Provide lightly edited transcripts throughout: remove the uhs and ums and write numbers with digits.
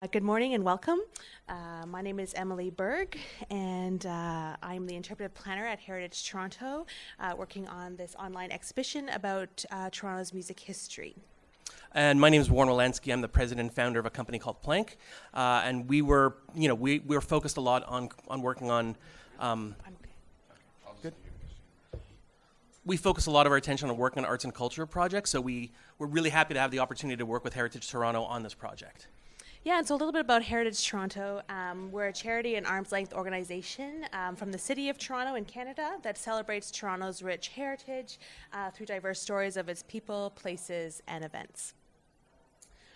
Good morning and welcome. My name is Emily Berg, and I'm the interpretive planner at Heritage Toronto, working on this online exhibition about Toronto's music history. And my name is Warren Wolanski. I'm the president and founder of a company called Plank, and we were focused a lot on working on. Good. We focus a lot of our attention on working on arts and culture projects, so we're really happy to have the opportunity to work with Heritage Toronto on this project. Yeah, and so a little bit about Heritage Toronto. We're a charity and arm's length organization from the City of Toronto in Canada that celebrates Toronto's rich heritage through diverse stories of its people, places, and events.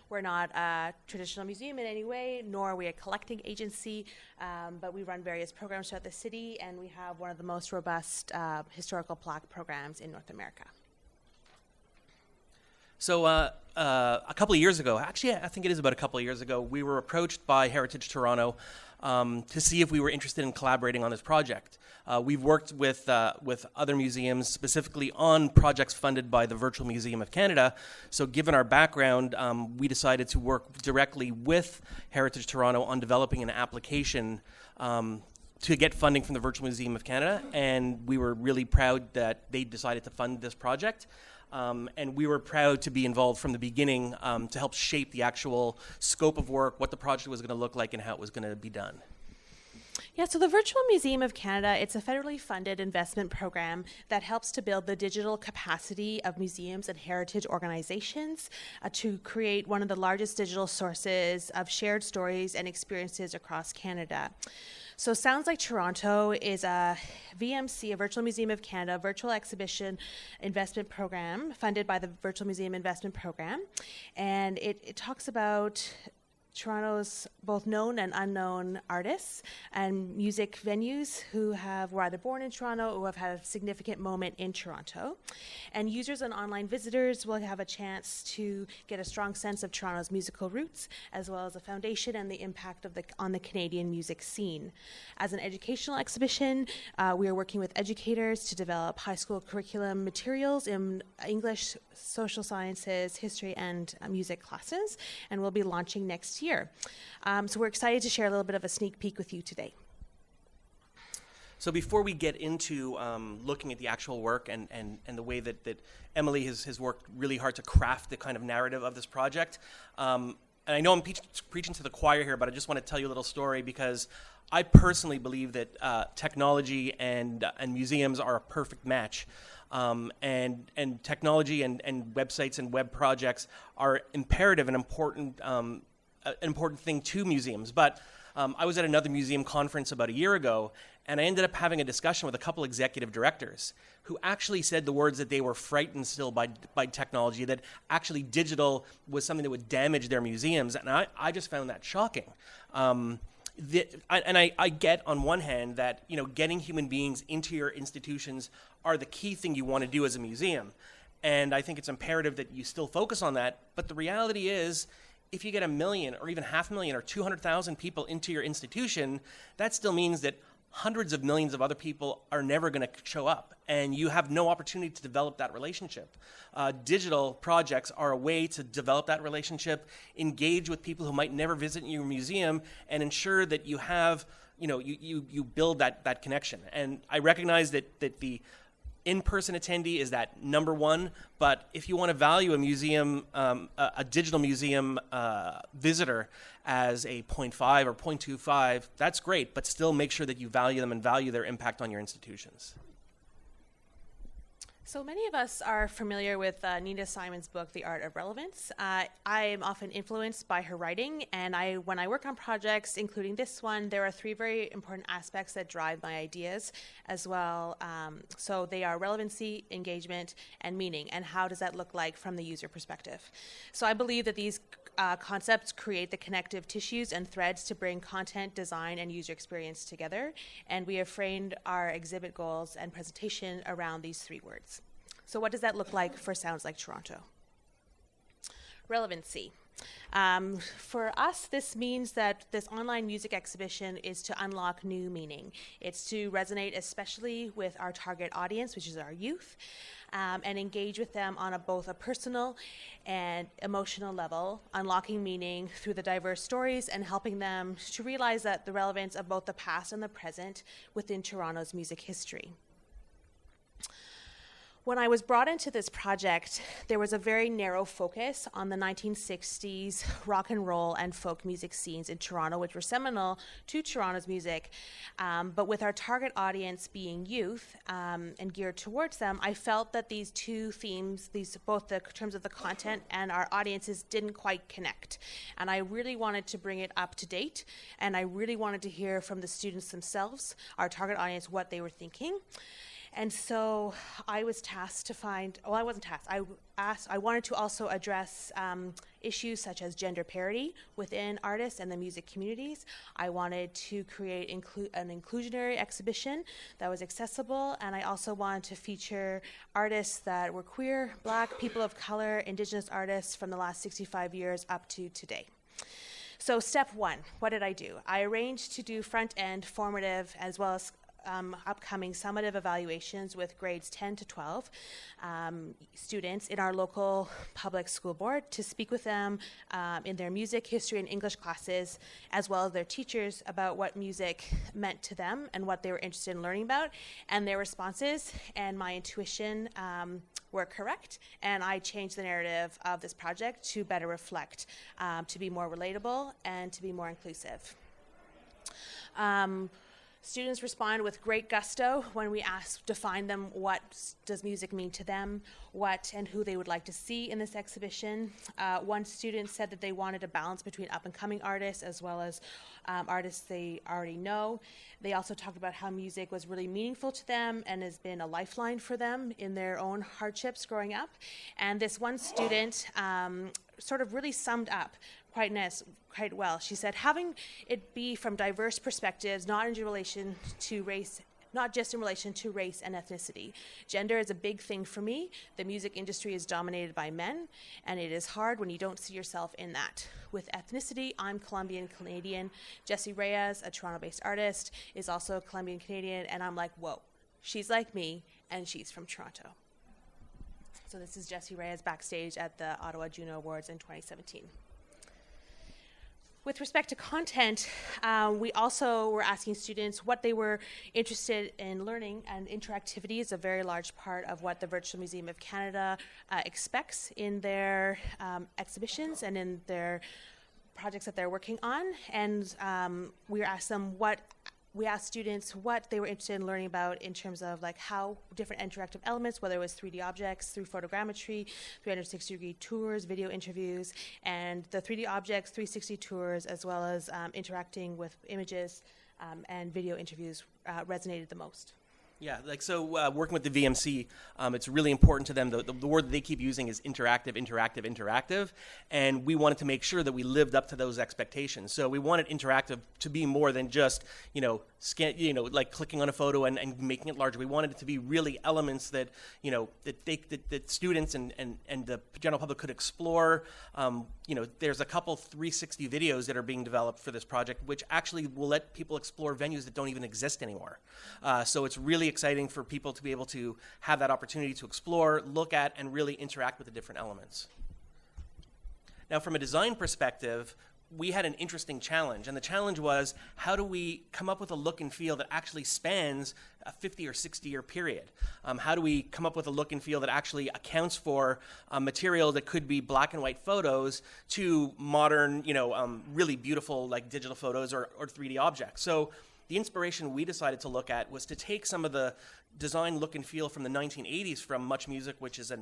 We're not a traditional museum in any way, nor are we a collecting agency, but we run various programs throughout the city, and we have one of the most robust historical plaque programs in North America. So a couple of years ago, actually I think it is about a couple of years ago, we were approached by Heritage Toronto to see if we were interested in collaborating on this project. We've worked with other museums, specifically on projects funded by the Virtual Museum of Canada. So given our background, we decided to work directly with Heritage Toronto on developing an application to get funding from the Virtual Museum of Canada, and we were really proud that they decided to fund this project. And we were proud to be involved from the beginning to help shape the actual scope of work, what the project was going to look like, and how it was going to be done. Yeah, so the Virtual Museum of Canada, it's a federally funded investment program that helps to build the digital capacity of museums and heritage organizations to create one of the largest digital sources of shared stories and experiences across Canada. So Sounds Like Toronto is a VMC, a Virtual Museum of Canada, virtual exhibition investment program funded by the Virtual Museum Investment Program. And it talks about Toronto's both known and unknown artists and music venues who were either born in Toronto or have had a significant moment in Toronto. And users and online visitors will have a chance to get a strong sense of Toronto's musical roots, as well as the foundation and the impact on the Canadian music scene. As an educational exhibition, we are working with educators to develop high school curriculum materials in English, social sciences, history, and music classes, and we'll be launching next year. So we're excited to share a little bit of a sneak peek with you today. So before we get into looking at the actual work and the way that Emily has worked really hard to craft the kind of narrative of this project, and I know I'm preaching to the choir here, but I just want to tell you a little story because I personally believe that technology and museums are a perfect match. And technology and websites and web projects are imperative and important an important thing to museums. But I was at another museum conference about a year ago, and I ended up having a discussion with a couple executive directors who actually said the words that they were frightened still by technology, that actually digital was something that would damage their museums. And I just found that shocking. I get on one hand that getting human beings into your institutions are the key thing you want to do as a museum. And I think it's imperative that you still focus on that. But the reality is, if you get 1 million or even 500,000 or 200,000 people into your institution, that still means that hundreds of millions of other people are never going to show up, and you have no opportunity to develop that relationship. Digital projects are a way to develop that relationship, engage with people who might never visit your museum, and ensure that you have, you build that connection. And I recognize that the in-person attendee is that number one, but if you want to value a museum, a digital museum visitor as a 0.5 or 0.25, that's great, but still make sure that you value them and value their impact on your institutions. So many of us are familiar with Nina Simon's book, The Art of Relevance. I am often influenced by her writing, and when I work on projects, including this one, there are 3 very important aspects that drive my ideas as well. So they are relevancy, engagement, and meaning, and how does that look like from the user perspective. So I believe that these concepts create the connective tissues and threads to bring content, design, and user experience together, and we have framed our exhibit goals and presentation around these 3 words. So what does that look like for Sounds Like Toronto? Relevancy. For us, this means that this online music exhibition is to unlock new meaning. It's to resonate especially with our target audience, which is our youth, and engage with them on both a personal and emotional level, unlocking meaning through the diverse stories and helping them to realize that the relevance of both the past and the present within Toronto's music history. When I was brought into this project, there was a very narrow focus on the 1960s rock and roll and folk music scenes in Toronto, which were seminal to Toronto's music. But with our target audience being youth and geared towards them, I felt that these two themes, both the terms of the content and our audiences, didn't quite connect. And I really wanted to bring it up to date, and I really wanted to hear from the students themselves, our target audience, what they were thinking. And so I was tasked to find, well, I wasn't tasked, I wanted to also address issues such as gender parity within artists and the music communities. I wanted to create an inclusionary exhibition that was accessible, and I also wanted to feature artists that were queer, Black, people of color, Indigenous artists from the last 65 years up to today. So step one, what did I do? I arranged to do front-end formative as well as upcoming summative evaluations with grades 10 to 12 students in our local public school board to speak with them in their music, history, and English classes, as well as their teachers about what music meant to them and what they were interested in learning about, and their responses and my intuition were correct, and I changed the narrative of this project to better reflect, to be more relatable and to be more inclusive. Students respond with great gusto when we define them what does music mean to them, what and who they would like to see in this exhibition. One student said that they wanted a balance between up-and-coming artists as well as artists they already know. They also talked about how music was really meaningful to them and has been a lifeline for them in their own hardships growing up. And this one student sort of really summed up quite well. She said, having it be from diverse perspectives, not just in relation to race and ethnicity. Gender is a big thing for me. The music industry is dominated by men, and it is hard when you don't see yourself in that. With ethnicity, I'm Colombian Canadian. Jessie Reyes, a Toronto-based artist, is also Colombian Canadian, and I'm like, whoa, she's like me, and she's from Toronto. So this is Jessie Reyes backstage at the Ottawa Juno Awards in 2017. With respect to content, we also were asking students what they were interested in learning, and interactivity is a very large part of what the Virtual Museum of Canada expects in their exhibitions and in their projects that they're working on. And we asked students what they were interested in learning about in terms of like how different interactive elements, whether it was 3D objects through photogrammetry, 360-degree tours, video interviews, and the 3D objects, 360 tours, as well as interacting with images and video interviews resonated the most. Yeah, working with the VMC, it's really important to them. The word that they keep using is interactive, and we wanted to make sure that we lived up to those expectations. So we wanted interactive to be more than just, like clicking on a photo and making it larger. We wanted it to be really elements that, that students and the general public could explore. There's a couple 360 videos that are being developed for this project, which actually will let people explore venues that don't even exist anymore. So it's really exciting for people to be able to have that opportunity to explore, look at, and really interact with the different elements. Now, from a design perspective, we had an interesting challenge, and the challenge was, how do we come up with a look and feel that actually spans a 50 or 60 year period? How do we come up with a look and feel that actually accounts for material that could be black and white photos to modern, really beautiful like digital photos or 3D objects? So the inspiration we decided to look at was to take some of the design look and feel from the 1980s from Much Music, which is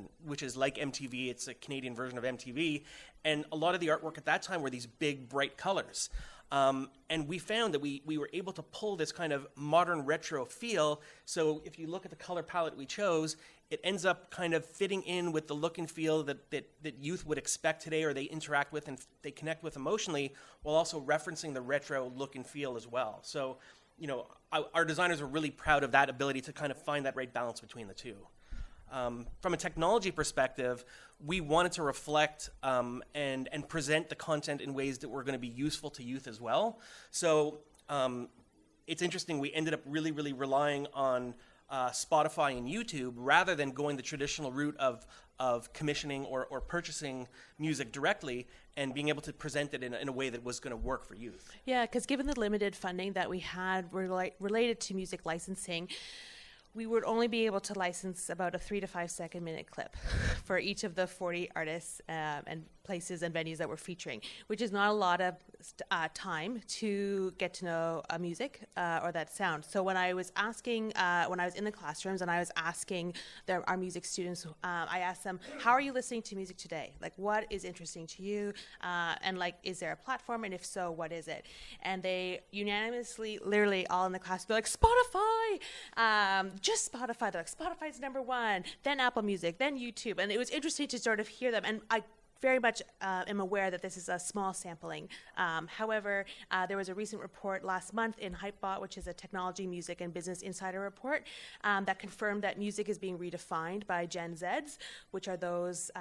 like MTV. It's a Canadian version of MTV, and a lot of the artwork at that time were these big, bright colors. And we found that we were able to pull this kind of modern retro feel. So if you look at the color palette we chose, it ends up kind of fitting in with the look and feel that youth would expect today, or they interact with and they connect with emotionally, while also referencing the retro look and feel as well. So, our designers are really proud of that ability to kind of find that right balance between the two. from a technology perspective, we wanted to reflect and present the content in ways that were going to be useful to youth as well. So it's interesting, we ended up really relying on Spotify and YouTube rather than going the traditional route of commissioning or purchasing music directly and being able to present it in a way that was going to work for youth. Yeah, because given the limited funding that we had related to music licensing, we would only be able to license about a 3 to 5 second minute clip for each of the 40 artists and places and venues that we're featuring, which is not a lot of time to get to know a music or that sound. So when I was asking, when I was in the classrooms and I was asking our music students, I asked them, how are you listening to music today? Like, what is interesting to you? And like, is there a platform? And if so, what is it? And they unanimously, literally all in the class, be like, Spotify! Just Spotify. They're like, Spotify's number one, then Apple Music, then YouTube. And it was interesting to sort of hear them. And I very much am aware that this is a small sampling. However, there was a recent report last month in Hypebot, which is a technology, music, and business insider report, that confirmed that music is being redefined by Gen Zs, which are those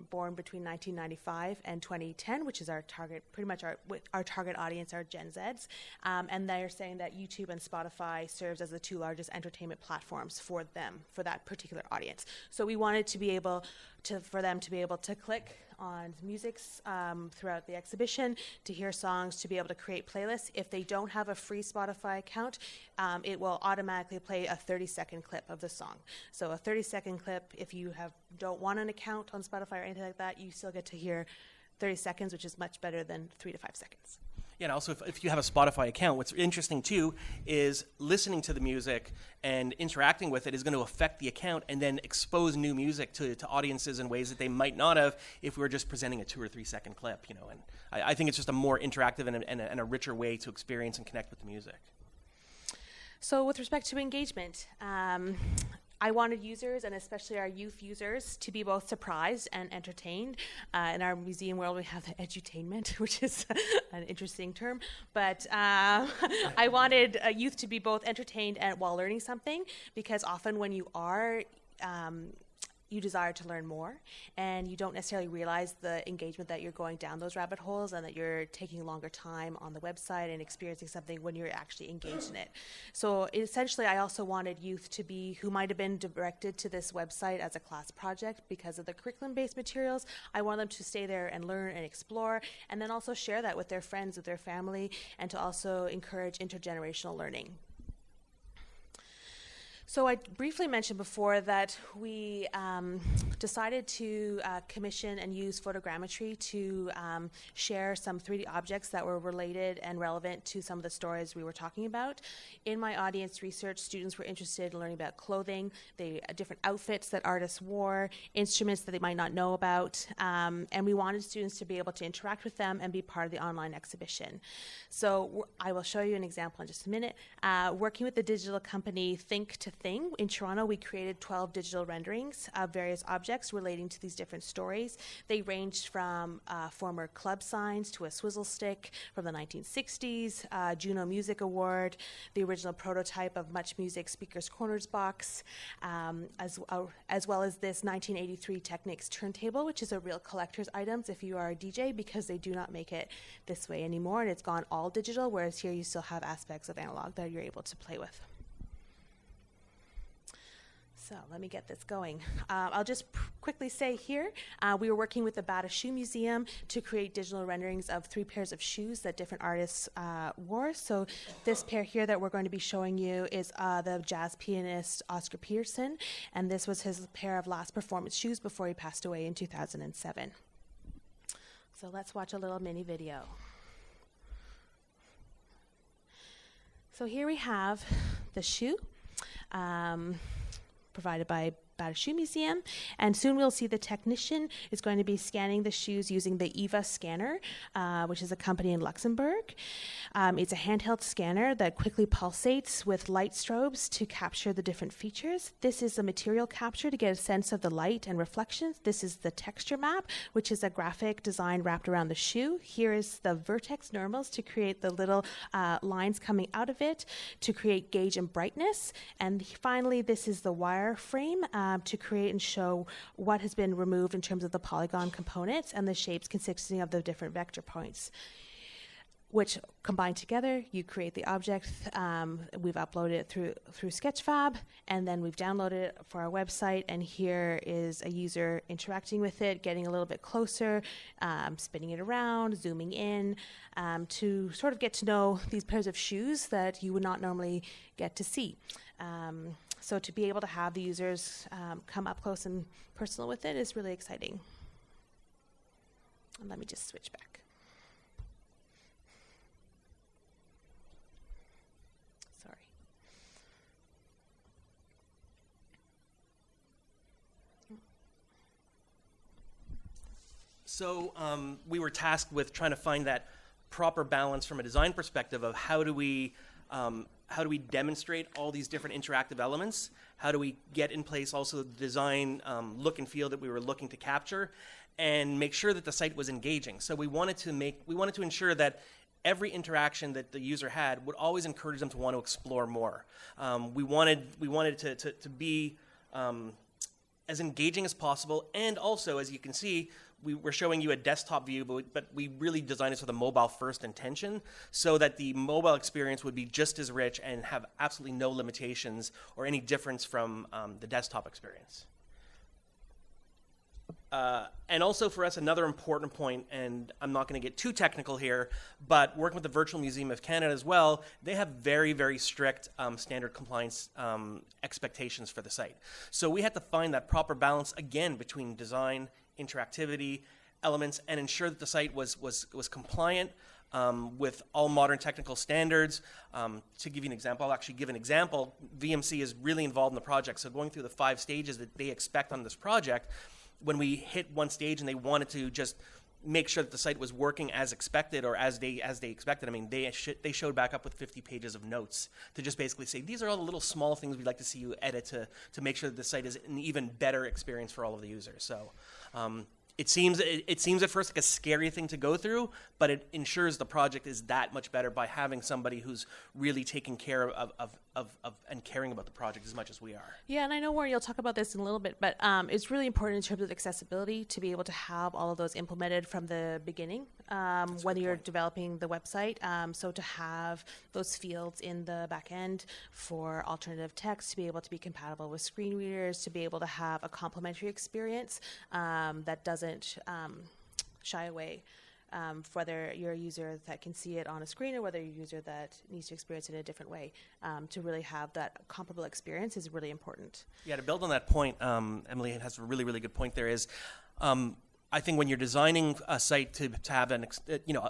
born between 1995 and 2010, which is our target, pretty much our target audience are Gen Zs. And they're saying that YouTube and Spotify serves as the two largest entertainment platforms for them, for that particular audience. So we wanted to be able for them to be able to click on musics throughout the exhibition, to hear songs, to be able to create playlists. If they don't have a free Spotify account, it will automatically play a 30-second clip of the song. So a 30-second clip, if you don't want an account on Spotify or anything like that, you still get to hear 30 seconds, which is much better than 3 to 5 seconds. Yeah, and also if you have a Spotify account, what's interesting too is listening to the music and interacting with it is going to affect the account and then expose new music to audiences in ways that they might not have if we were just presenting a 2 or 3 second clip. And I think it's just a more interactive and a richer way to experience and connect with the music. So with respect to engagement, I wanted users, and especially our youth users, to be both surprised and entertained. In our museum world, we have the edutainment, which is an interesting term. But I wanted youth to be both entertained and while learning something, because often when you are you desire to learn more, and you don't necessarily realize the engagement that you're going down those rabbit holes and that you're taking longer time on the website and experiencing something when you're actually engaged in it. So essentially, I also wanted youth to be, who might have been directed to this website as a class project because of the curriculum-based materials, I want them to stay there and learn and explore, and then also share that with their friends, with their family, and to also encourage intergenerational learning. So I briefly mentioned before that we decided to commission and use photogrammetry to share some 3D objects that were related and relevant to some of the stories we were talking about. In my audience research, students were interested in learning about clothing, different outfits that artists wore, instruments that they might not know about, and we wanted students to be able to interact with them and be part of the online exhibition. So I will show you an example in just a minute. Working with the digital company Think to Thing in Toronto, we created 12 digital renderings of various objects relating to these different stories. They ranged from former club signs to a swizzle stick from the 1960s, Juno Music Award, the original prototype of Much Music Speakers Corners box, as well as this 1983 Technics turntable, which is a real collector's item if you are a DJ, because they do not make it this way anymore, and it's gone all digital, whereas here you still have aspects of analog that you're able to play with. So let me get this going. I'll just quickly say here, we were working with the Bata Shoe Museum to create digital renderings of 3 pairs of shoes that different artists wore. So this pair here that we're going to be showing you is the jazz pianist Oscar Peterson, and this was his pair of last performance shoes before he passed away in 2007. So let's watch a little mini video. So here we have the shoe. Provided by Bata Shoe Museum, and soon we'll see the technician is going to be scanning the shoes using the EVA scanner, which is a company in Luxembourg. It's a handheld scanner that quickly pulsates with light strobes to capture the different features. This is a material capture to get a sense of the light and reflections. This is the texture map, which is a graphic design wrapped around the shoe. Here is the vertex normals to create the little lines coming out of it to create gauge and brightness. And finally, this is the wire frame to create and show what has been removed in terms of the polygon components and the shapes consisting of the different vector points, which combined together, you create the object. We've uploaded it through Sketchfab, and then we've downloaded it for our website, and here is a user interacting with it, getting a little bit closer, spinning it around, zooming in, to sort of get to know these pairs of shoes that you would not normally get to see. So to be able to have the users come up close and personal with it is really exciting. And let me just switch back. So we were tasked with trying to find that proper balance from a design perspective of how do we demonstrate all these different interactive elements? How do we get in place also the design look and feel that we were looking to capture, and make sure that the site was engaging? So we wanted to ensure that every interaction that the user had would always encourage them to want to explore more. We wanted to be as engaging as possible, and also, as you can see, we're showing you a desktop view, but we really designed it with a mobile-first intention so that the mobile experience would be just as rich and have absolutely no limitations or any difference from the desktop experience. And also for us, another important point, and I'm not going to get too technical here, but working with the Virtual Museum of Canada as well, they have very, very strict standard compliance expectations for the site. So we had to find that proper balance, again, between design, interactivity, elements, and ensure that the site was compliant with all modern technical standards. To give you an example, I'll actually give an example. VMC is really involved in the project, so going through the 5 stages that they expect on this project, when we hit one stage and they wanted to just make sure that the site was working as expected or as they expected, I mean, they showed back up with 50 pages of notes to just basically say, these are all the little small things we'd like to see you edit to make sure that the site is an even better experience for all of the users. So it seems at first like a scary thing to go through, but it ensures the project is that much better by having somebody who's really taking care of and caring about the project as much as we are. Yeah, and I know, Warren, you'll talk about this in a little bit, but it's really important in terms of accessibility to be able to have all of those implemented from the beginning when you're developing the website. So to have those fields in the back end for alternative text to be able to be compatible with screen readers, to be able to have a complementary experience that doesn't shy away whether you're a user that can see it on a screen or whether you're a user that needs to experience it in a different way. To really have that comparable experience is really important. Yeah, to build on that point, Emily has a really, really good point there is, I think when you're designing a site to have a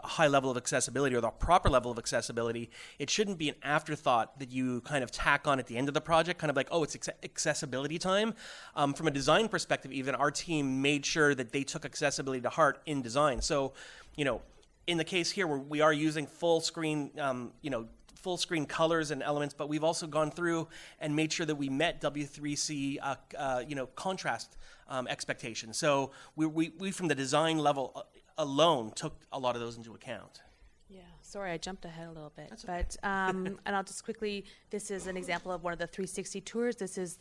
high level of accessibility or the proper level of accessibility, it shouldn't be an afterthought that you kind of tack on at the end of the project, kind of like, oh, it's accessibility time. From a design perspective, even our team made sure that they took accessibility to heart in design. So, in the case here, where we are using full screen colors and elements, but we've also gone through and made sure that we met W3C, contrast expectations. So we from the design level alone took a lot of those into account. Yeah, sorry, I jumped ahead a little bit. That's okay. But and I'll just quickly, this is an example of one of the 360 tours. This is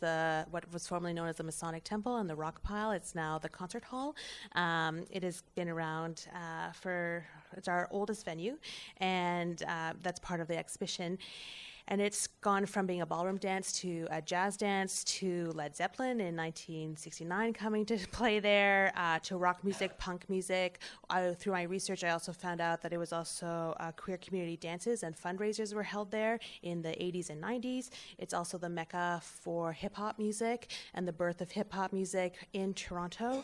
what was formerly known as the Masonic Temple and the Rock Pile. It's now the concert hall. It has been around it's our oldest venue, and that's part of the exhibition. And it's gone from being a ballroom dance to a jazz dance to Led Zeppelin in 1969 coming to play there, to rock music, punk music. Through my research, I also found out that it was also queer community dances and fundraisers were held there in the 80s and 90s. It's also the mecca for hip-hop music and the birth of hip-hop music in Toronto.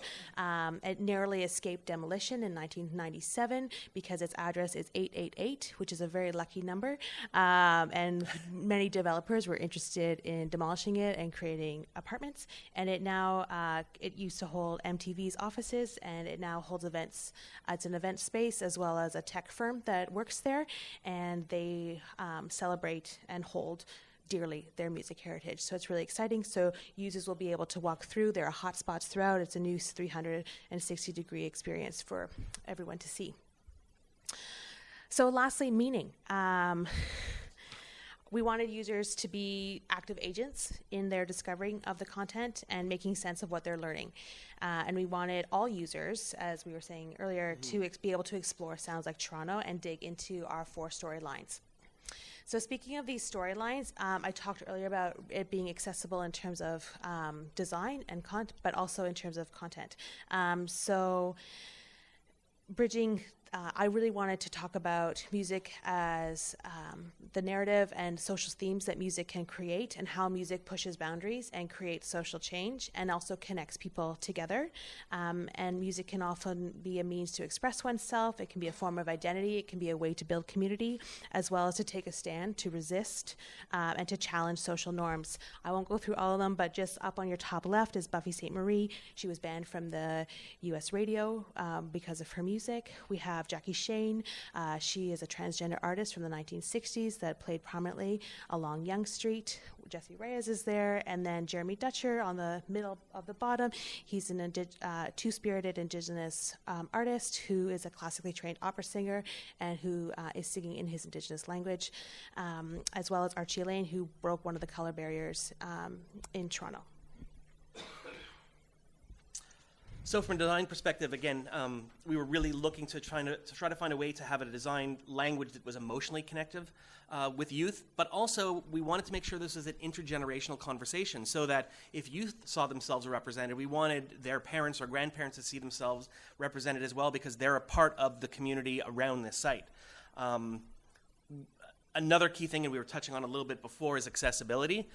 It narrowly escaped demolition in 1997 because its address is 888, which is a very lucky number. And many developers were interested in demolishing it and creating apartments, and it now it used to hold MTV's offices, and it now holds events. It's an event space as well as a tech firm that works there, and they celebrate and hold dearly their music heritage. So it's really exciting. So users will be able to walk through. There are hotspots throughout. It's a new 360-degree experience for everyone to see. So lastly, meaning. We wanted users to be active agents in their discovering of the content and making sense of what they're learning. And we wanted all users, as we were saying earlier, to be able to explore sounds like Toronto and dig into our 4 storylines. So speaking of these storylines, I talked earlier about it being accessible in terms of design and content, but also in terms of content. So bridging, I really wanted to talk about music as the narrative and social themes that music can create, and how music pushes boundaries and creates social change and also connects people together. And music can often be a means to express oneself. It can be a form of identity. It can be a way to build community, as well as to take a stand, to resist, and to challenge social norms. I won't go through all of them, but just up on your top left is Buffy St. Marie. She was banned from the US radio because of her music. We have Jackie Shane. She is a transgender artist from the 1960s that played prominently along Yonge Street. Jesse Reyes is there, and then Jeremy Dutcher on the middle of the bottom. He's an two-spirited Indigenous artist who is a classically trained opera singer and who is singing in his Indigenous language, as well as Archie Lane, who broke one of the color barriers in Toronto. So from a design perspective, again, we were really looking to try to find a way to have a design language that was emotionally connective with youth, but also we wanted to make sure this was an intergenerational conversation, so that if youth saw themselves represented, we wanted their parents or grandparents to see themselves represented as well, because they're a part of the community around this site. Another key thing, and we were touching on a little bit before, is accessibility.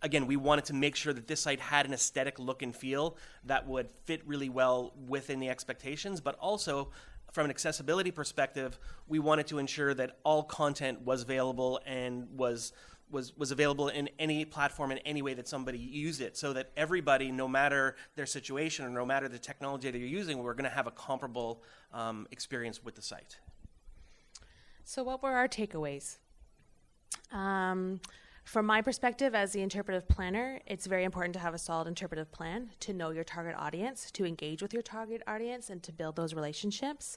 Again, we wanted to make sure that this site had an aesthetic look and feel that would fit really well within the expectations, but also from an accessibility perspective, we wanted to ensure that all content was available and was available in any platform in any way that somebody used it, so that everybody, no matter their situation or no matter the technology that you're using, we're going to have a comparable experience with the site. So what were our takeaways? From my perspective as the interpretive planner, it's very important to have a solid interpretive plan, to know your target audience, to engage with your target audience, and to build those relationships.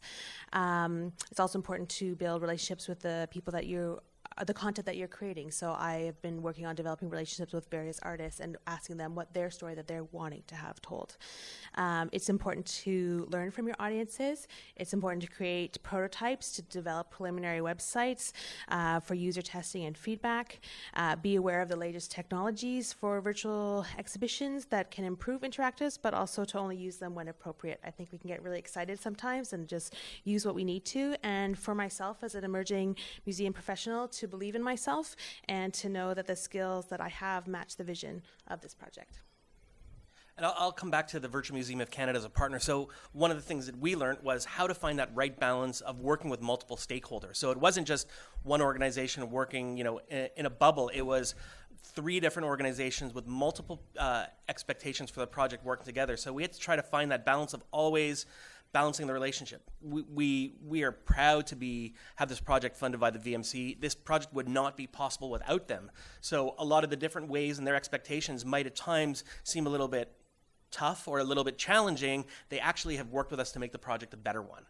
It's also important to build relationships with the people that the content that you're creating. So I have been working on developing relationships with various artists and asking them what their story that they're wanting to have told. It's important to learn from your audiences. It's important to create prototypes, to develop preliminary websites for user testing and feedback. Be aware of the latest technologies for virtual exhibitions that can improve interactives, but also to only use them when appropriate. I think we can get really excited sometimes and just use what we need to. And for myself as an emerging museum professional, to believe in myself and to know that the skills that I have match the vision of this project. And I'll come back to the Virtual Museum of Canada as a partner. So one of the things that we learned was how to find that right balance of working with multiple stakeholders. So it wasn't just one organization working, in a bubble. It was 3 different organizations with multiple expectations for the project working together. So we had to try to find that balance of always balancing the relationship. We are proud to have this project funded by the VMC. This project would not be possible without them. So a lot of the different ways and their expectations might at times seem a little bit tough or a little bit challenging. They actually have worked with us to make the project a better one.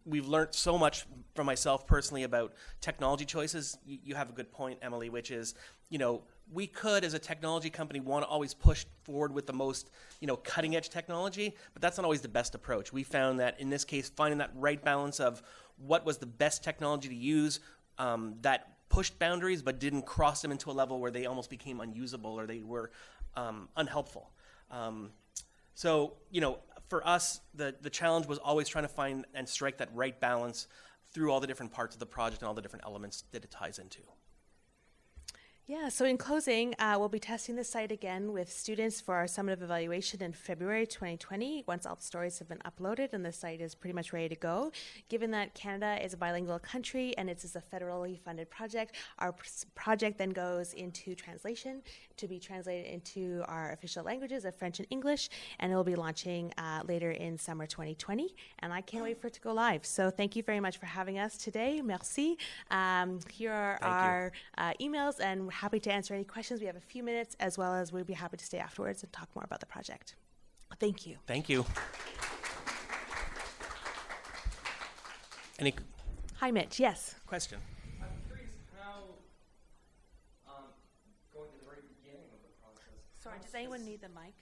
We've learned so much from myself personally about technology choices. You have a good point, Emily, which is, we could, as a technology company, want to always push forward with the most, cutting-edge technology, but that's not always the best approach. We found that, in this case, finding that right balance of what was the best technology to use that pushed boundaries but didn't cross them into a level where they almost became unusable or they were unhelpful. So, for us, the challenge was always trying to find and strike that right balance through all the different parts of the project and all the different elements that it ties into. Yeah, so in closing, we'll be testing the site again with students for our summative evaluation in February 2020, once all the stories have been uploaded and the site is pretty much ready to go. Given that Canada is a bilingual country and it is a federally funded project, our project then goes into translation to be translated into our official languages of French and English, and it will be launching later in summer 2020, and I can't wait for it to go live. So thank you very much for having us today. Merci. Here are our emails, and we're happy to answer any questions. We have a few minutes, as well as we'd be happy to stay afterwards and talk more about the project. Thank you. Thank you. Any Hi, Mitch. Yes. question? I'm curious how Sorry, does anyone need the mic?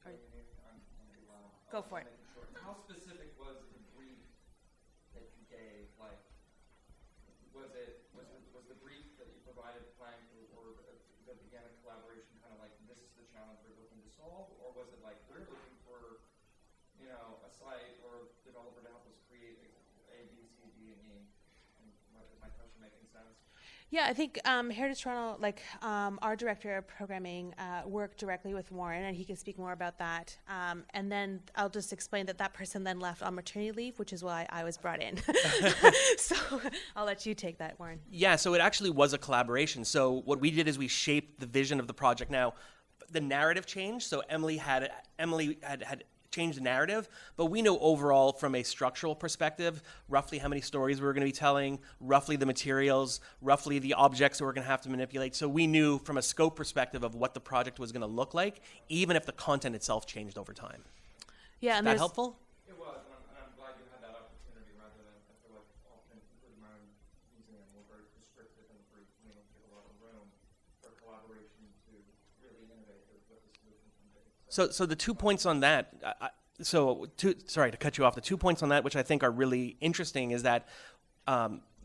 Or go for it. How specific was the brief that you gave? Like, was the brief that you provided planned or that began a collaboration kind of like this is the challenge we're looking to solve, or was it like we're looking for, a site or a developer to help us create A, B, C, D, and E? And is my question making sense? Yeah, I think Heritage Toronto, our director of programming, worked directly with Warren, and he can speak more about that. And then I'll just explain that person then left on maternity leave, which is why I was brought in. So I'll let you take that, Warren. Yeah, so it actually was a collaboration. So what we did is we shaped the vision of the project. Now, the narrative changed. So Emily had changed the narrative, but we know overall from a structural perspective, roughly how many stories we were going to be telling, roughly the materials, roughly the objects that we're going to have to manipulate. So we knew from a scope perspective of what the project was going to look like, even if the content itself changed over time. Yeah, Is that helpful? It was, and I'm glad you had that opportunity rather than, I feel like often, including my own museum, we're very prescriptive and brief. We don't give a lot of room for collaboration to really innovate with what the solution can be. So the 2 points on that, sorry to cut you off, the 2 points on that, which I think are really interesting, is that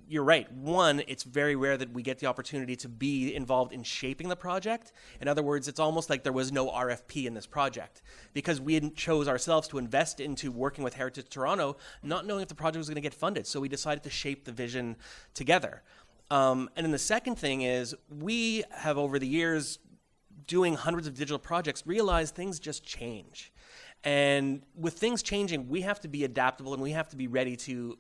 you're right. One, it's very rare that we get the opportunity to be involved in shaping the project. In other words, it's almost like there was no RFP in this project because we chose ourselves to invest into working with Heritage Toronto, not knowing if the project was going to get funded. So we decided to shape the vision together. And then the second thing is we have over the years doing hundreds of digital projects realized things just change. And with things changing, we have to be adaptable and we have to be ready to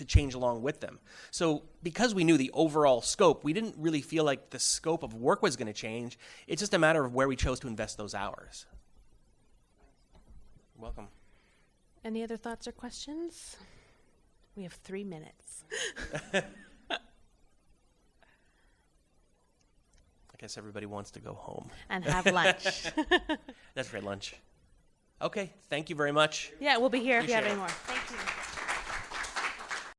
change along with them. So because we knew the overall scope, we didn't really feel like the scope of work was going to change. It's just a matter of where we chose to invest those hours. You're welcome. Any other thoughts or questions? We have 3 minutes. I guess everybody wants to go home. And have lunch. That's right, lunch. Okay, thank you very much. Yeah, we'll be here if you have Appreciate any more. Thank you.